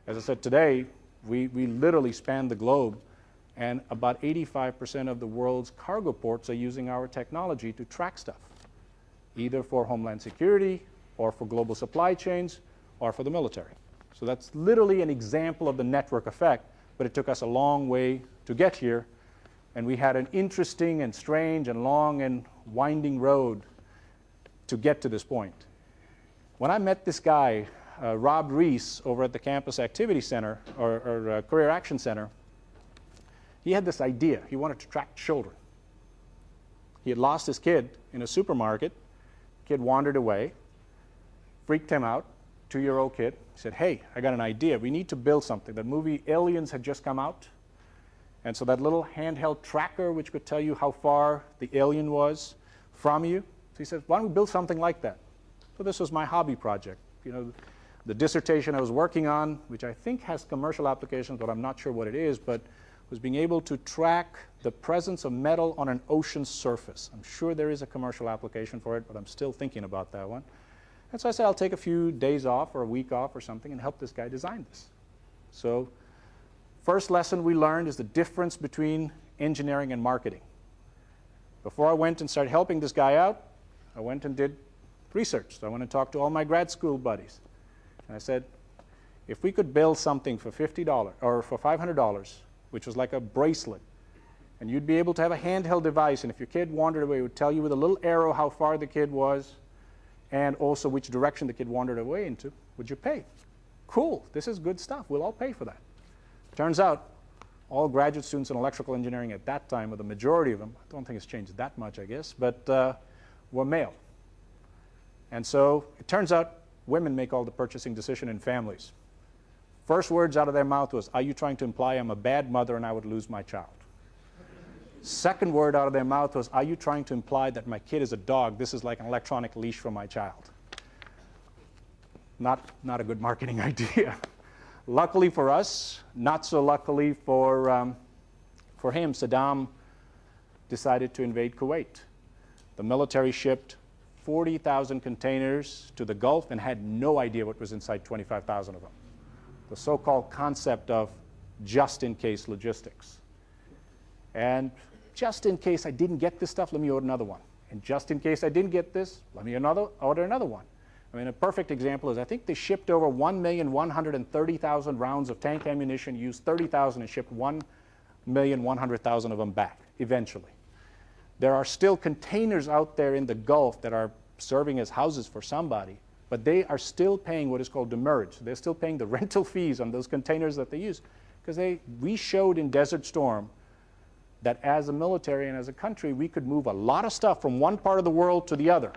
As I said, today, we literally span the globe, and about 85% of the world's cargo ports are using our technology to track stuff, either for homeland security, or for global supply chains, or for the military. So that's literally an example of the network effect, but it took us a long way to get here, and we had an interesting and strange and long and winding road to get to this point. When I met this guy, Rob Reese, over at the Campus Activity Center, or Career Action Center, he had this idea. He wanted to track children. He had lost his kid in a supermarket. Kid wandered away, freaked him out, 2-year-old kid. He said, hey, I got an idea. We need to build something. The movie Aliens had just come out. And so that little handheld tracker, which could tell you how far the alien was from you. So he said, why don't we build something like that? So this was my hobby project. You know, the dissertation I was working on, which I think has commercial applications, but I'm not sure what it is, but was being able to track the presence of metal on an ocean surface. I'm sure there is a commercial application for it, but I'm still thinking about that one. And so I said, I'll take a few days off or a week off or something and help this guy design this. So first lesson we learned is the difference between engineering and marketing. Before I went and started helping this guy out, I went and did research. So I went and talked to all my grad school buddies. And I said, if we could build something for $50 or for $500, which was like a bracelet, and you'd be able to have a handheld device, and if your kid wandered away, it would tell you with a little arrow how far the kid was, and also which direction the kid wandered away into, would you pay? Cool, this is good stuff. We'll all pay for that. Turns out, all graduate students in electrical engineering at that time, or the majority of them, I don't think it's changed that much, I guess, but were male. And so it turns out women make all the purchasing decision in families. First words out of their mouth was, are you trying to imply I'm a bad mother and I would lose my child? Second word out of their mouth was, are you trying to imply that my kid is a dog? This is like an electronic leash for my child. Not a good marketing idea. Luckily for us, not so luckily for him, Saddam decided to invade Kuwait. The military shipped 40,000 containers to the Gulf and had no idea what was inside 25,000 of them. The so-called concept of just-in-case logistics. And just in case I didn't get this stuff, let me order another one. And just in case I didn't get this, let me order another one. I mean, a perfect example is I think they shipped over 1,130,000 rounds of tank ammunition, used 30,000 and shipped 1,100,000 of them back, eventually. There are still containers out there in the Gulf that are serving as houses for somebody, but they are still paying what is called demurrage. They're still paying the rental fees on those containers that they use. Because we showed in Desert Storm that as a military and as a country, we could move a lot of stuff from one part of the world to the other.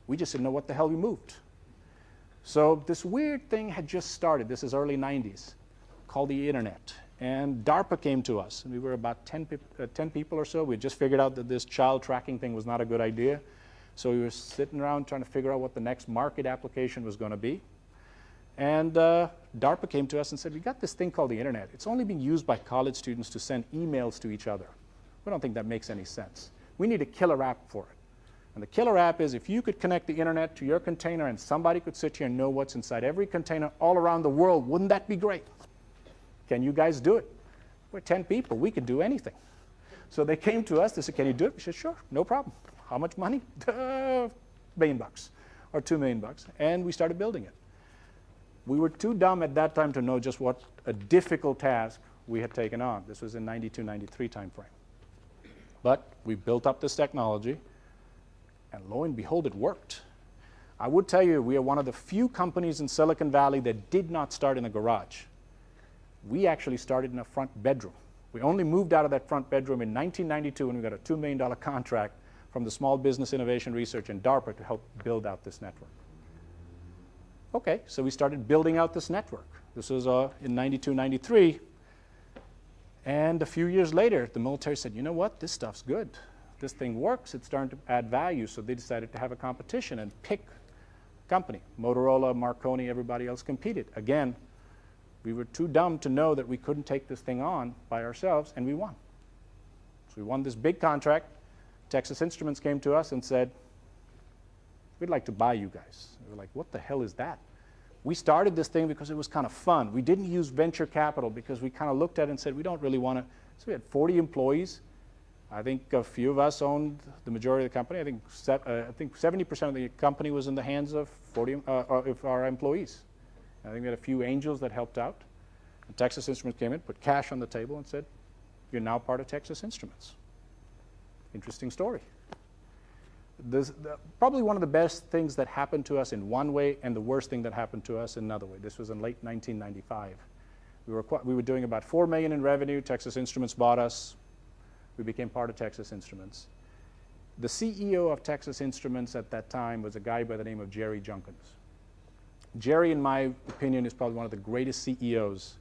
We just didn't know what the hell we moved. So this weird thing had just started. This is early 90s, called the internet. And DARPA came to us. And we were about 10 people or so. We had just figured out that this child tracking thing was not a good idea. So we were sitting around trying to figure out what the next market application was going to be. And DARPA came to us and said, we got this thing called the internet. It's only being used by college students to send emails to each other. We don't think that makes any sense. We need a killer app for it. And the killer app is if you could connect the internet to your container and somebody could sit here and know what's inside every container all around the world, wouldn't that be great? Can you guys do it? We're 10 people. We could do anything. So they came to us. They said, can you do it? We said, sure, no problem. How much money? $1 million or $2 million. And we started building it. We were too dumb at that time to know just what a difficult task we had taken on. This was in 92, 93 time frame. But we built up this technology, and lo and behold, it worked. I would tell you, we are one of the few companies in Silicon Valley that did not start in a garage. We actually started in a front bedroom. We only moved out of that front bedroom in 1992 when we got a $2 million contract from the Small Business Innovation Research and DARPA to help build out this network. Okay, so we started building out this network. This was in 92, 93. And a few years later, the military said, you know what, this stuff's good. This thing works, it's starting to add value, so they decided to have a competition and pick a company. Motorola, Marconi, everybody else competed. Again, we were too dumb to know that we couldn't take this thing on by ourselves, and we won. So we won this big contract. Texas Instruments came to us and said, we'd like to buy you guys. We were like, what the hell is that? we started this thing because it was kind of fun. We didn't use venture capital because we kind of looked at it and said, we don't really want to. So we had 40 employees. I think a few of us owned the majority of the company. I think 70% of the company was in the hands of 40 of our employees. I think we had a few angels that helped out. And Texas Instruments came in, put cash on the table, and said, you're now part of Texas Instruments. Interesting story. Probably one of the best things that happened to us in one way and the worst thing that happened to us in another way. This was in late 1995. We were doing about $4 million in revenue. Texas Instruments bought us. We became part of Texas Instruments. The CEO of Texas Instruments at that time was a guy by the name of Jerry Junkins. Jerry, in my opinion, is probably one of the greatest CEOs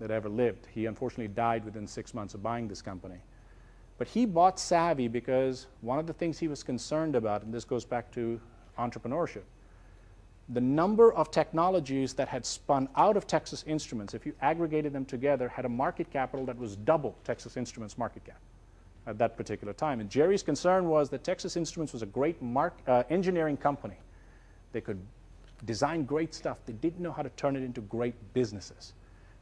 that ever lived. He unfortunately died within 6 months of buying this company. But he bought Savi because one of the things he was concerned about, and this goes back to entrepreneurship, the number of technologies that had spun out of Texas Instruments, if you aggregated them together, had a market capital that was double Texas Instruments' market cap at that particular time. And Jerry's concern was that Texas Instruments was a great engineering company. They could design great stuff. They didn't know how to turn it into great businesses.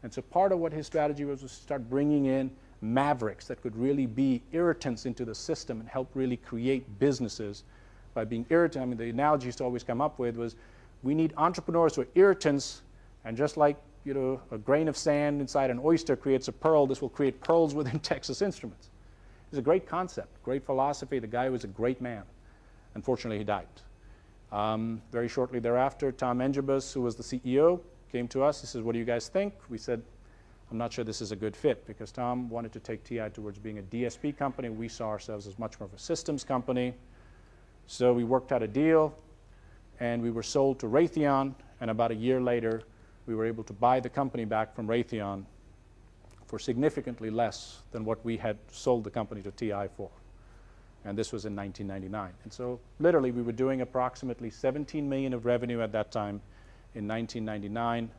And so part of what his strategy was to start bringing in mavericks that could really be irritants into the system and help really create businesses by being irritant. I mean, the analogy I used to always come up with was, we need entrepreneurs who are irritants, and just like, you know, a grain of sand inside an oyster creates a pearl, this will create pearls within Texas Instruments. It's a great concept, great philosophy. The guy was a great man. Unfortunately, he died. Very shortly thereafter, Tom Engebus, who was the CEO, came to us. He says, what do you guys think? We said, I'm not sure this is a good fit, because Tom wanted to take TI towards being a DSP company. We saw ourselves as much more of a systems company. So we worked out a deal, and we were sold to Raytheon, and about a year later, we were able to buy the company back from Raytheon for significantly less than what we had sold the company to TI for. And this was in 1999. And so literally, we were doing approximately $17 million of revenue at that time in 1999.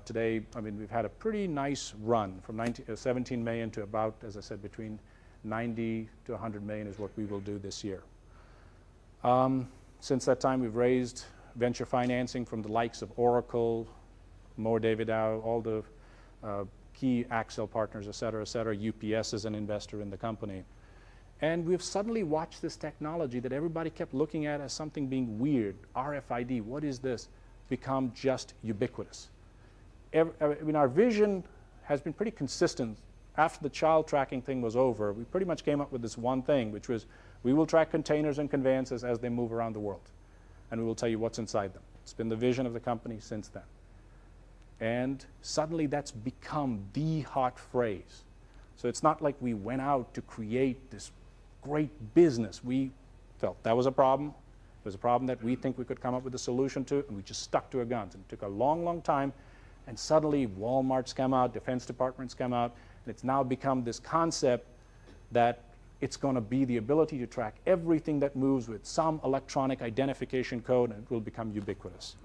Today, I mean, we've had a pretty nice run from 17 million to about, as I said, between 90 to 100 million is what we will do this year. Since that time, we've raised venture financing from the likes of Oracle, Moore David Dow, all the key Accel partners, et cetera, et cetera. UPS is an investor in the company. And we've suddenly watched this technology that everybody kept looking at as something being weird, RFID, what is this, become just ubiquitous. I mean, our vision has been pretty consistent. After the child tracking thing was over, we pretty much came up with this one thing, which was, we will track containers and conveyances as they move around the world, and we will tell you what's inside them. It's been the vision of the company since then. And suddenly that's become the hot phrase. So it's not like we went out to create this great business. We felt that was a problem. It was a problem that we think we could come up with a solution to, and we just stuck to our guns. And it took a long, long time. And suddenly, Walmart's come out, defense departments come out, and it's now become this concept that it's going to be the ability to track everything that moves with some electronic identification code, and it will become ubiquitous.